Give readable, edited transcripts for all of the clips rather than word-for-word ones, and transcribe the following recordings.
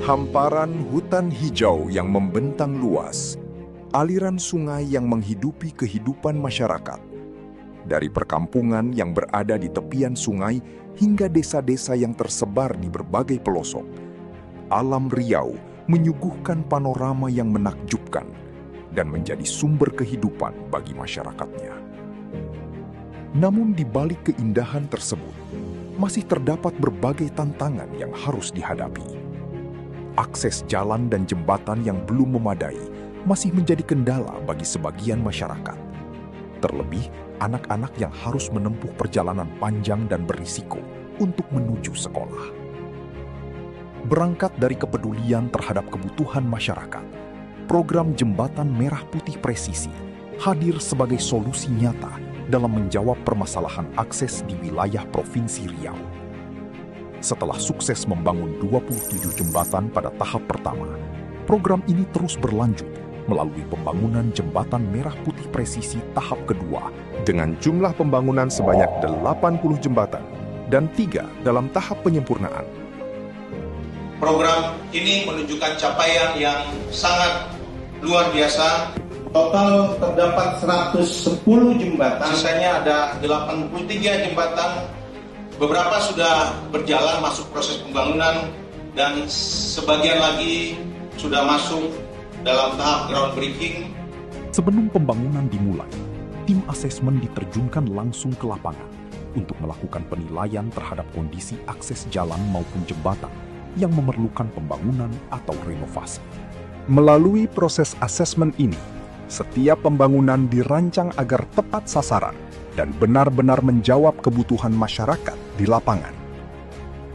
Hamparan hutan hijau yang membentang luas, aliran sungai yang menghidupi kehidupan masyarakat. Dari perkampungan yang berada di tepian sungai hingga desa-desa yang tersebar di berbagai pelosok, alam Riau menyuguhkan panorama yang menakjubkan dan menjadi sumber kehidupan bagi masyarakatnya. Namun di balik keindahan tersebut, masih terdapat berbagai tantangan yang harus dihadapi. Akses jalan dan jembatan yang belum memadai masih menjadi kendala bagi sebagian masyarakat. Terlebih, anak-anak yang harus menempuh perjalanan panjang dan berisiko untuk menuju sekolah. Berangkat dari kepedulian terhadap kebutuhan masyarakat, program Jembatan Merah Putih Presisi hadir sebagai solusi nyata dalam menjawab permasalahan akses di wilayah Provinsi Riau. Setelah sukses membangun 27 jembatan pada tahap pertama, program ini terus berlanjut melalui pembangunan Jembatan Merah Putih Presisi tahap kedua dengan jumlah pembangunan sebanyak 80 jembatan dan 3 dalam tahap penyempurnaan. Program ini menunjukkan capaian yang sangat luar biasa. Total terdapat 110 jembatan, sisanya ada 83 jembatan. Beberapa sudah berjalan masuk proses pembangunan dan sebagian lagi sudah masuk dalam tahap groundbreaking. Sebelum pembangunan dimulai, tim asesmen diterjunkan langsung ke lapangan untuk melakukan penilaian terhadap kondisi akses jalan maupun jembatan yang memerlukan pembangunan atau renovasi. Melalui proses asesmen ini, setiap pembangunan dirancang agar tepat sasaran dan benar-benar menjawab kebutuhan masyarakat di lapangan.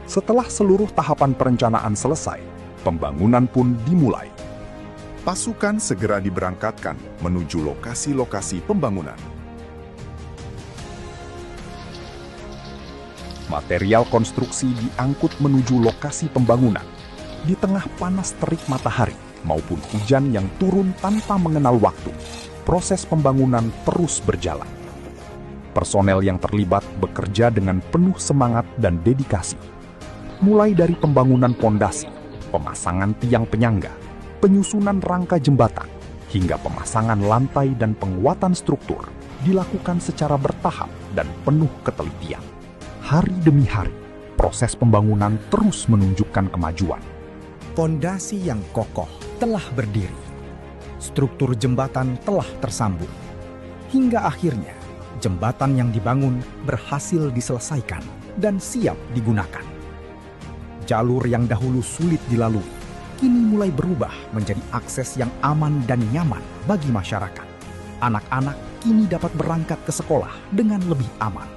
Setelah seluruh tahapan perencanaan selesai, pembangunan pun dimulai. Pasukan segera diberangkatkan menuju lokasi-lokasi pembangunan. Material konstruksi diangkut menuju lokasi pembangunan di tengah panas terik matahari maupun hujan yang turun tanpa mengenal waktu. Proses pembangunan terus berjalan. Personel yang terlibat bekerja dengan penuh semangat dan dedikasi. Mulai dari pembangunan pondasi, pemasangan tiang penyangga, penyusunan rangka jembatan, hingga pemasangan lantai dan penguatan struktur dilakukan secara bertahap dan penuh ketelitian. Hari demi hari, proses pembangunan terus menunjukkan kemajuan. Pondasi yang kokoh telah berdiri. Struktur jembatan telah tersambung. Hingga akhirnya, jembatan yang dibangun berhasil diselesaikan dan siap digunakan. Jalur yang dahulu sulit dilalui, kini mulai berubah menjadi akses yang aman dan nyaman bagi masyarakat. Anak-anak kini dapat berangkat ke sekolah dengan lebih aman.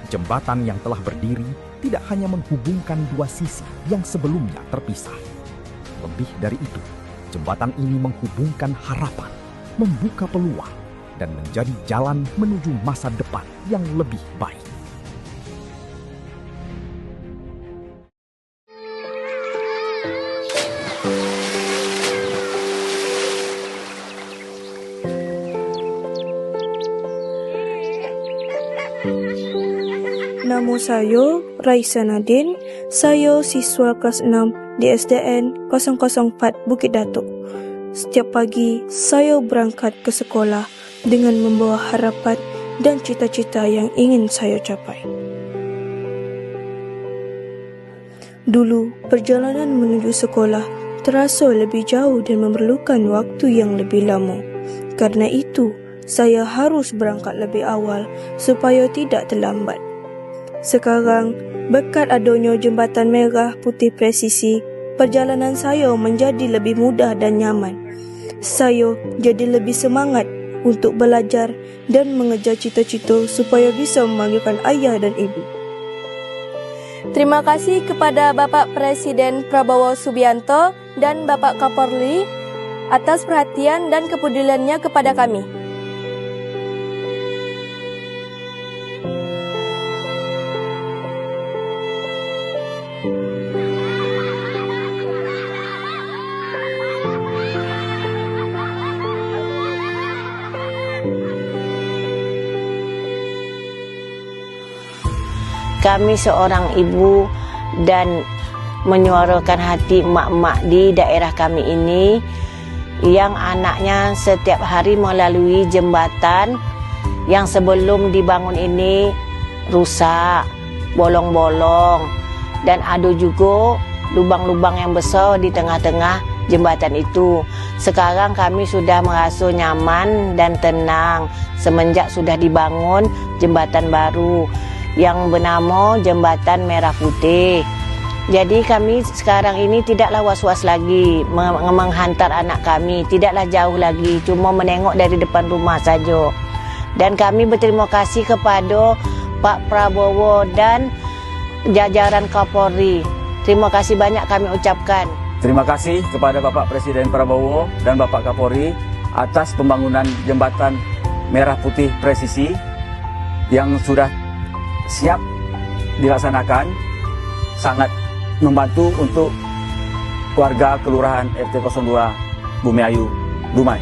Jembatan yang telah berdiri tidak hanya menghubungkan dua sisi yang sebelumnya terpisah. Lebih dari itu, jembatan ini menghubungkan harapan, membuka peluang, dan menjadi jalan menuju masa depan yang lebih baik. Nama saya Raisa Nadine. Saya siswa kelas 6 di SDN 004 Bukit Datuk. Setiap pagi saya berangkat ke sekolah dengan membawa harapan dan cita-cita yang ingin saya capai. Dulu, perjalanan menuju sekolah terasa lebih jauh dan memerlukan waktu yang lebih lama. Karena itu, saya harus berangkat lebih awal supaya tidak terlambat. Sekarang, berkat adanya Jembatan Merah Putih Presisi, perjalanan saya menjadi lebih mudah dan nyaman. Saya jadi lebih semangat untuk belajar dan mengejar cita-cita supaya bisa memanggilkan ayah dan ibu. Terima kasih kepada Bapak Presiden Prabowo Subianto dan Bapak Kapolri atas perhatian dan kepeduliannya kepada kami. Kami seorang ibu dan menyuarakan hati emak-emak di daerah kami ini yang anaknya setiap hari melalui jembatan yang sebelum dibangun ini rusak, bolong-bolong, dan ada juga lubang-lubang yang besar di tengah-tengah jembatan itu. Sekarang kami sudah merasa nyaman dan tenang semenjak sudah dibangun jembatan baru yang bernama Jembatan Merah Putih. Jadi kami sekarang ini tidaklah was-was lagi menghantar anak kami, tidaklah jauh lagi, cuma menengok dari depan rumah saja. Dan kami berterima kasih kepada Pak Prabowo dan jajaran Kapolri. Terima kasih banyak kami ucapkan. Terima kasih kepada Bapak Presiden Prabowo dan Bapak Kapolri atas pembangunan Jembatan Merah Putih Presisi yang sudah siap dilaksanakan, sangat membantu untuk warga Kelurahan RT 02 Bumiayu, Dumai.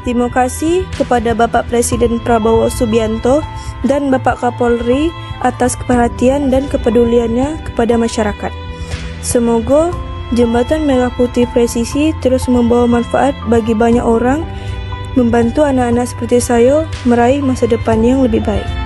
Terima kasih kepada Bapak Presiden Prabowo Subianto dan Bapak Kapolri atas perhatian dan kepeduliannya kepada masyarakat. Semoga Jembatan Merah Putih Presisi terus membawa manfaat bagi banyak orang, membantu anak-anak seperti saya meraih masa depan yang lebih baik.